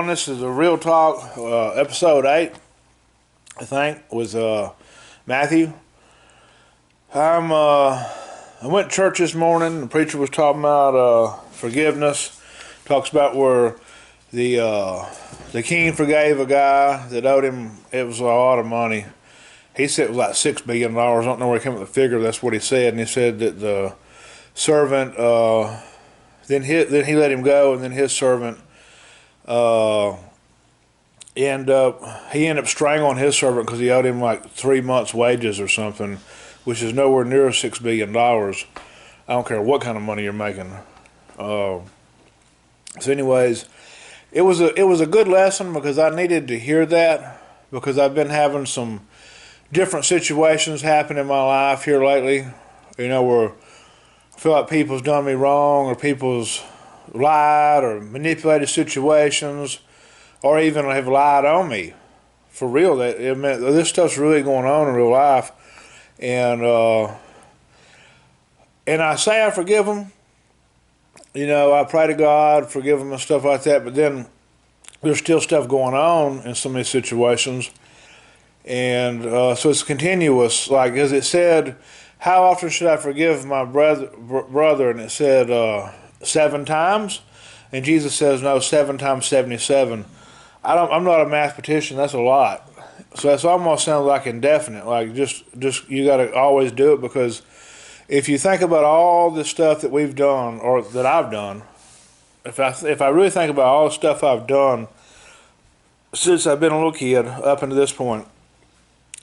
everyone. This is a Real Talk, episode 8, I think, with Matthew. I went to church this morning. The preacher was talking about forgiveness. Talks about where the king forgave a guy that owed him. It was a lot of money. He said it was like $6 billion. I don't know where he came up with the figure. That's what he said. And he said that the servant then he let him go, and then his servant he ended up strangling his servant because he owed him like 3 months' wages or something, which is nowhere near $6 billion. I don't care what kind of money you're making. So, anyways, it was a good lesson because I needed to hear that, because I've been having some different situations happen in my life here lately. You know, where I feel like people's done me wrong, or people's lied or manipulated situations, or even have lied on me for real. This stuff's really going on in real life, and I say I forgive them. You know, I pray to God, forgive them and stuff like that. But then there's still stuff going on in some of these situations, and so it's continuous. Like as it said, how often should I forgive my brother? And it said 7 times, and Jesus says no, 7 times 77. I'm not a mathematician. That's a lot. So that's almost sounds like indefinite. Like just you got to always do it, because if you think about all the stuff that we've done, or that I've done, if I really think about all the stuff I've done since I've been a little kid up until this point,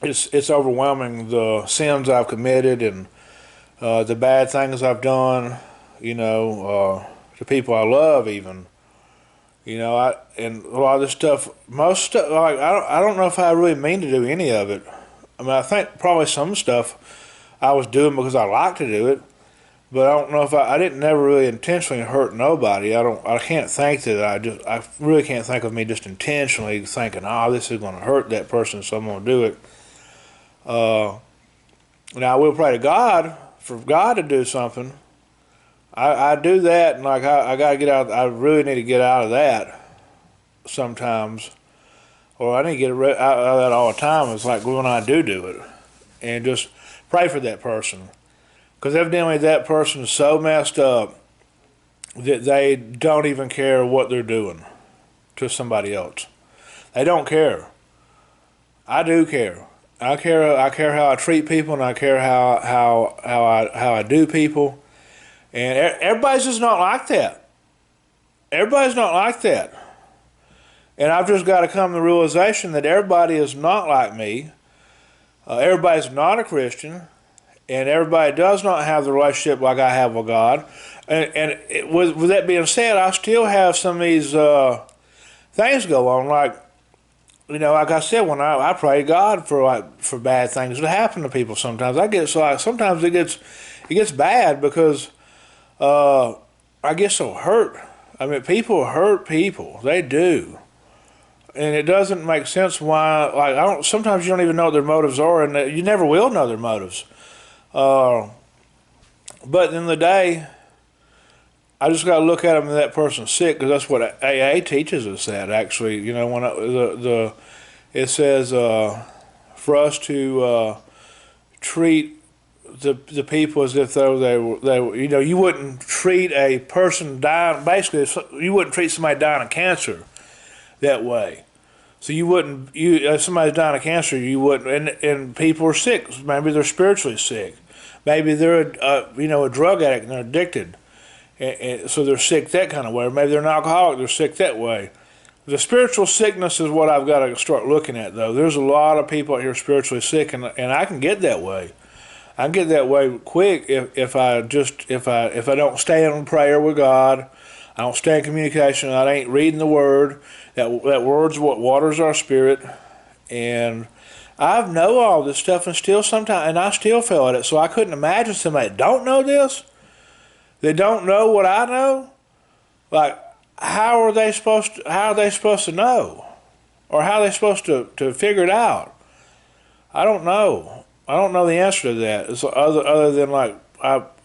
it's overwhelming, the sins I've committed and the bad things I've done. You know, to people I love, even. You know, and a lot of this stuff, most stuff, like I don't know if I really mean to do any of it. I mean, I think probably some stuff I was doing because I like to do it, but I don't know if I didn't never really intentionally hurt nobody. I can't think that I really can't think of me just intentionally thinking, oh, this is going to hurt that person, so I'm going to do it. Now I will pray to God for God to do something. I do that, and like I gotta get out. I really need to get out of that sometimes, or I need to get out of that all the time. It's like when I do it, and just pray for that person, because evidently that person is so messed up that they don't even care what they're doing to somebody else. They don't care. I do care. I care how I treat people, and I care how I do people. And everybody's just not like that. Everybody's not like that. And I've just got to come to the realization that everybody is not like me. Everybody's not a Christian. And everybody does not have the relationship like I have with God. With that being said, I still have some of these things go on. Like, you know, like I said, when I pray to God for bad things that happen to people sometimes. Sometimes it gets bad because I get so hurt. I mean, people hurt people. They do. And it doesn't make sense why, like, sometimes you don't even know what their motives are, and you never will know their motives. But in the end of the day, I just got to look at them and that person's sick, because that's what AA teaches us that, actually. You know, when it says for us to treat the people as if they were, you know, you wouldn't treat a person dying, basically, you wouldn't treat somebody dying of cancer that way. So you wouldn't, if somebody's dying of cancer, you wouldn't, and people are sick. Maybe they're spiritually sick. Maybe they're a drug addict and they're addicted. And so they're sick that kind of way. Or maybe they're an alcoholic, they're sick that way. The spiritual sickness is what I've got to start looking at, though. There's a lot of people out here spiritually sick, and I can get that way. I can get that way quick if I don't stay in prayer with God. I don't stay in communication. I ain't reading the Word. That Word's what waters our spirit. And I know all this stuff, and I still fail at it. So I couldn't imagine somebody that don't know this. They don't know what I know. Like, how are they supposed to know, or how are they supposed to figure it out? I don't know. I don't know the answer to that. It's other than like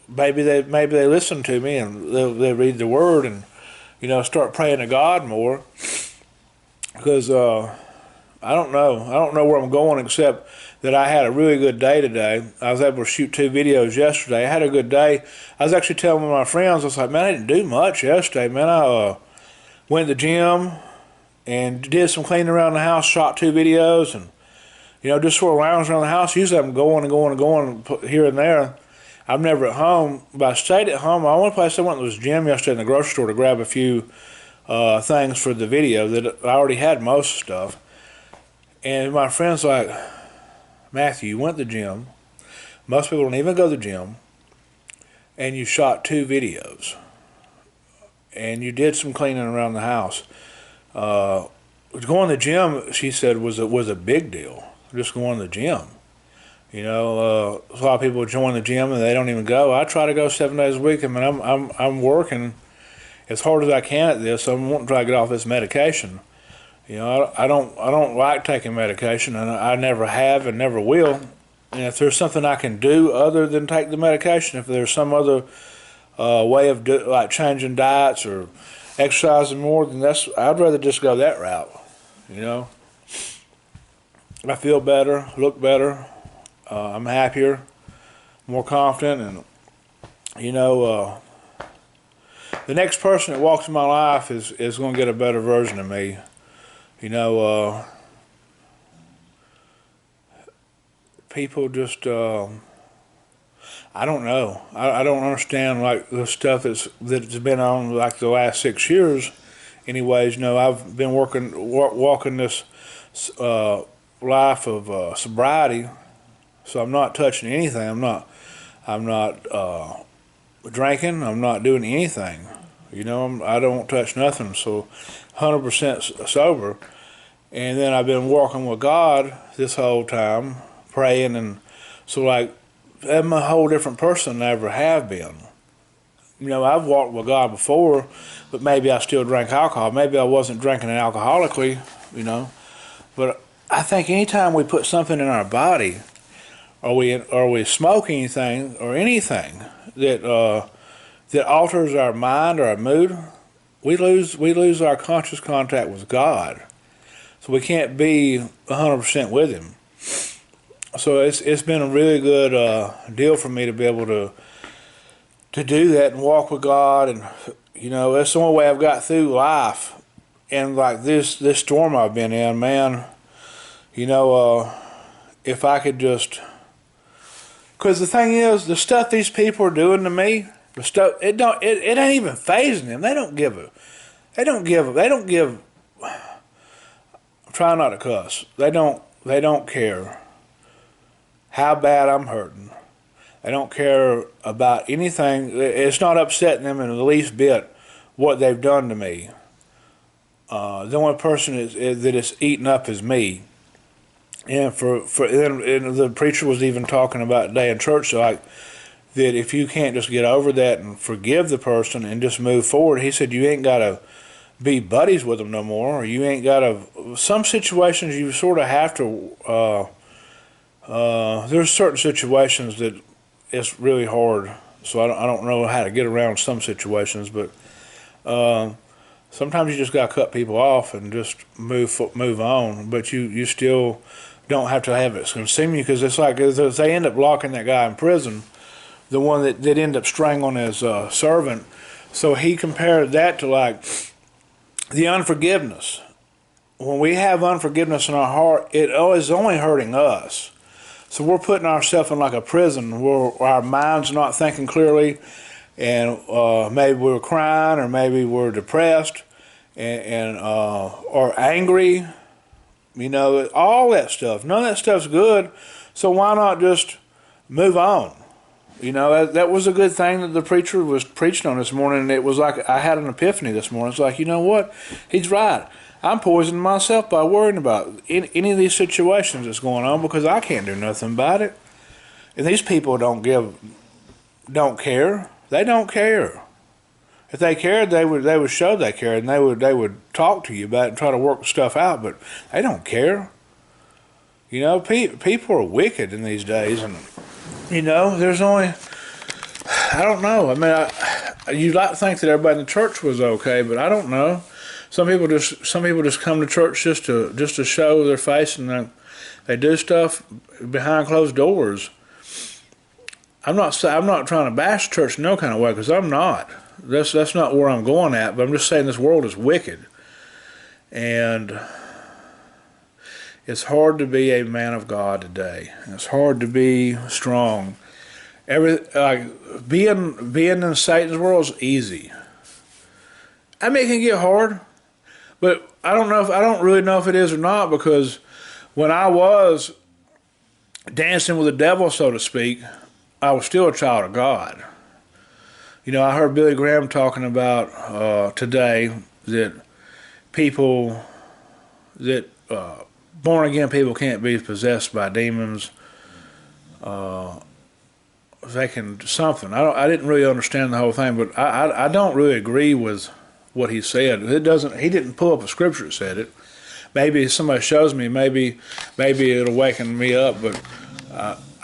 maybe they listen to me and they read the Word and start praying to God more. because I don't know. I don't know where I'm going except that I had a really good day today. I was able to shoot 2 videos yesterday. I had a good day. I was actually telling one of my friends, I was like, man, I didn't do much yesterday, man. I went to the gym and did some cleaning around the house, shot 2 videos, and just sort of lounge around the house. Usually I'm going and going and going here and there. I'm never at home, but I stayed at home. The only place I went was the gym yesterday in the grocery store to grab a few things for the video that I already had most stuff. And my friend's like, Matthew, you went to the gym. Most people don't even go to the gym. And you shot 2 videos. And you did some cleaning around the house. Going to the gym, she said, was a big deal. Just going to the gym. A lot of people join the gym and they don't even go. I try to go 7 days a week. I mean, I'm working as hard as I can at this. I'm wanting to try to get off this medication. I don't like taking medication, and I never have and never will. And if there's something I can do other than take the medication, if there's some other way of like changing diets or exercising more, then I'd rather just go that route. I feel better, look better, I'm happier, more confident, and the next person that walks in my life is going to get a better version of me. People just, I don't know. I don't understand like the stuff that's been on like the last 6 years. Anyways, I've been walking this life of sobriety, so I'm not touching anything. I'm not drinking. I'm not doing anything. I don't touch nothing. So 100% sober. And then I've been walking with God this whole time, praying, and so like I'm a whole different person than I ever have been. I've walked with God before, but maybe I still drank alcohol. Maybe I wasn't drinking it alcoholically, But I think anytime we put something in our body, or we smoke anything or anything that alters our mind or our mood, we lose our conscious contact with God. So we can't be 100% with Him. So it's been a really good deal for me to be able to do that and walk with God, and that's the only way I've got through life. And like this storm I've been in, man, if I could just, because the thing is, the stuff these people are doing to me, the stuff it ain't even phasing them. They don't give. I'm trying not to cuss. They don't care how bad I'm hurting. They don't care about anything. It's not upsetting them in the least bit what they've done to me. The only person that is eaten up is me. And and the preacher was even talking about today in church, like that if you can't just get over that and forgive the person and just move forward, he said you ain't got to be buddies with them no more, or you ain't got to. Some situations you sort of have to. There's certain situations that it's really hard, so I don't know how to get around some situations, but sometimes you just got to cut people off and just move on. But you still don't have to have it consume you, because it's like they end up locking that guy in prison, the one that ended up strangling his servant. So he compared that to like the unforgiveness. When we have unforgiveness in our heart, it is only hurting us. So we're putting ourselves in like a prison where our mind's not thinking clearly, and maybe we're crying, or maybe we're depressed, and or angry. All that stuff. None of that stuff's good. So why not just move on? That was a good thing that the preacher was preaching on this morning, and it was like I had an epiphany this morning. It's like, you know what? He's right. I'm poisoning myself by worrying about any of these situations that's going on, because I can't do nothing about it. And these people don't care. They don't care. If they cared, they would show they cared, and they would talk to you about it and try to work stuff out. But they don't care. People are wicked in these days, and there's only, I don't know. I mean, you'd like to think that everybody in the church was okay, but I don't know. Some people just come to church just to show their face, and they do stuff behind closed doors. I'm not trying to bash church in no kind of way, because I'm not. That's not where I'm going at. But I'm just saying this world is wicked, and it's hard to be a man of God today. It's hard to be strong. Being in Satan's world is easy. I mean, it can get hard, but I don't really know if it is or not, because when I was dancing with the devil, so to speak, I was still a child of God. You know, I heard Billy Graham talking about today that born again people can't be possessed by demons. They can something. I didn't really understand the whole thing, but I don't really agree with what he said. He didn't pull up a scripture that said it. Maybe if somebody shows me, maybe it'll waken me up, but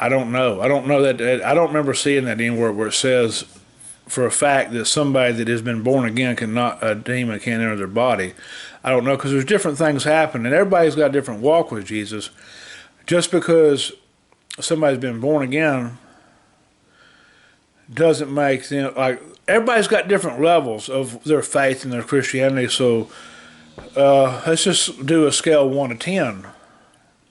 I don't know. I don't know that. I don't remember seeing that anywhere where it says for a fact that somebody that has been born again a demon can't enter their body. I don't know, because there's different things happen, and everybody's got a different walk with Jesus. Just because somebody's been born again doesn't make them, like, everybody's got different levels of their faith and their Christianity. So let's just do a scale 1 to 10.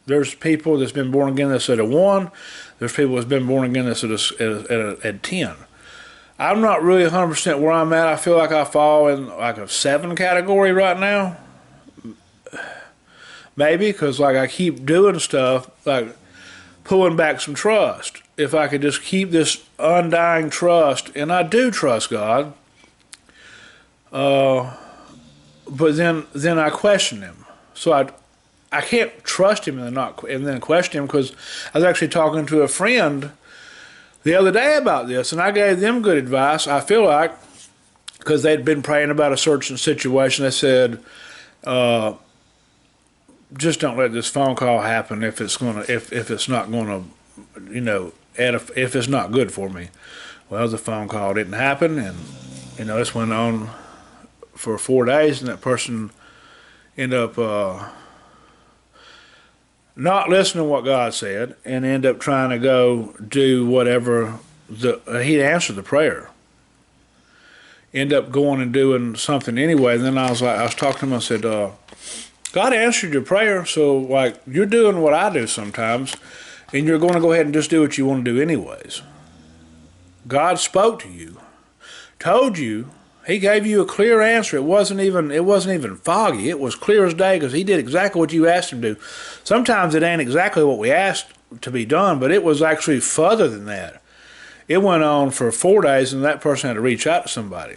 There's people that's been born again that's at a 1. There's people that's been born again that's at 10. I'm not really 100% where I'm at. I feel like I fall in like a 7 category right now. Maybe, because like I keep doing stuff, like pulling back some trust. If I could just keep this undying trust, and I do trust God, but then I question Him. So I can't trust Him and then question Him, because I was actually talking to a friend the other day about this, and I gave them good advice. I feel like, because they'd been praying about a certain situation, they said, just don't let this phone call happen if it's not gonna, if it's not good for me. Well, the phone call didn't happen, and this went on for 4 days, and that person ended up not listening to what God said, and end up trying to go do whatever he'd answered the prayer. End up going and doing something anyway. And then I was talking to him. I said, God answered your prayer, so like you're doing what I do sometimes, and you're going to go ahead and just do what you want to do anyways. God spoke to you, told you. He gave you a clear answer. It wasn't even foggy. It was clear as day, because He did exactly what you asked Him to do. Sometimes it ain't exactly what we asked to be done, but it was actually further than that. It went on for 4 days, and that person had to reach out to somebody.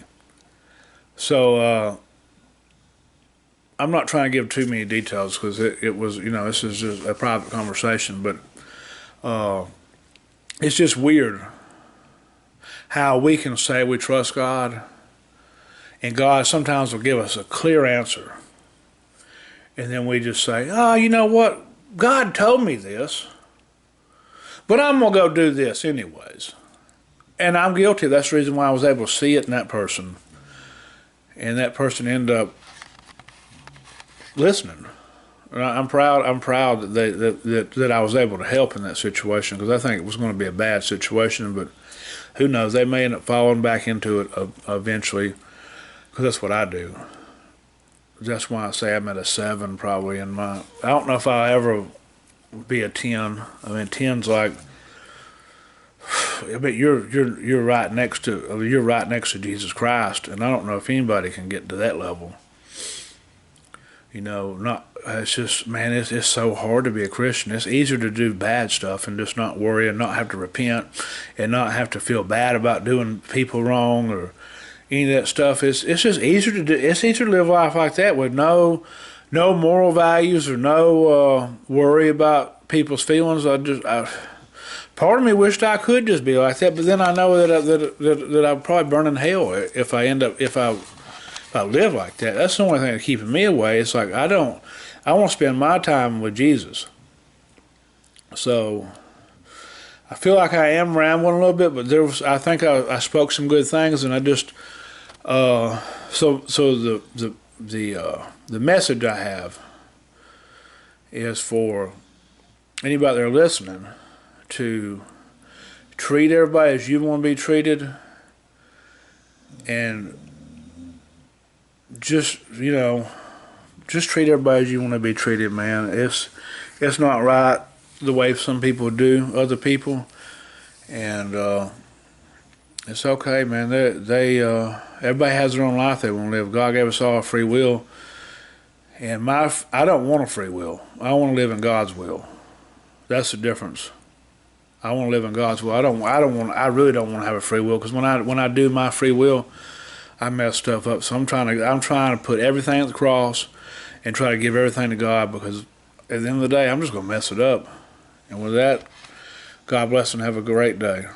So I'm not trying to give too many details, because it was, this is just a private conversation, but it's just weird how we can say we trust God, and God sometimes will give us a clear answer. And then we just say, oh, you know what? God told me this, but I'm going to go do this anyways. And I'm guilty. That's the reason why I was able to see it in that person. And that person ended up listening. I'm proud that I was able to help in that situation, because I think it was going to be a bad situation, but who knows? They may end up falling back into it eventually. Because that's what I do. That's why I say I'm at a 7 probably in my. I don't know if I'll ever be a 10. I mean, 10's like. I mean, you're right next to Jesus Christ, and I don't know if anybody can get to that level. It's just, man, it's so hard to be a Christian. It's easier to do bad stuff and just not worry and not have to repent and not have to feel bad about doing people wrong or any of that stuff. It's just easier to do. It's easier to live life like that with no moral values or no worry about people's feelings. Part of me wished I could just be like that, but then I know that I'd probably burn in hell if I live like that. That's the only thing that's keeping me away. It's like I want to spend my time with Jesus. So I feel like I am rambling a little bit, but I think I spoke some good things, and I just so the the message I have is for anybody there listening to treat everybody as you want to be treated, and just just treat everybody as you want to be treated, man. It's not right the way some people do other people, and it's okay, man. Everybody has their own life they want to live. God gave us all a free will, and I don't want a free will. I want to live in God's will. That's the difference. I want to live in God's will. I really don't want to have a free will, because when I do my free will, I mess stuff up. So I'm trying to put everything at the cross and try to give everything to God, because at the end of the day, I'm just gonna mess it up. And with that, God bless and have a great day.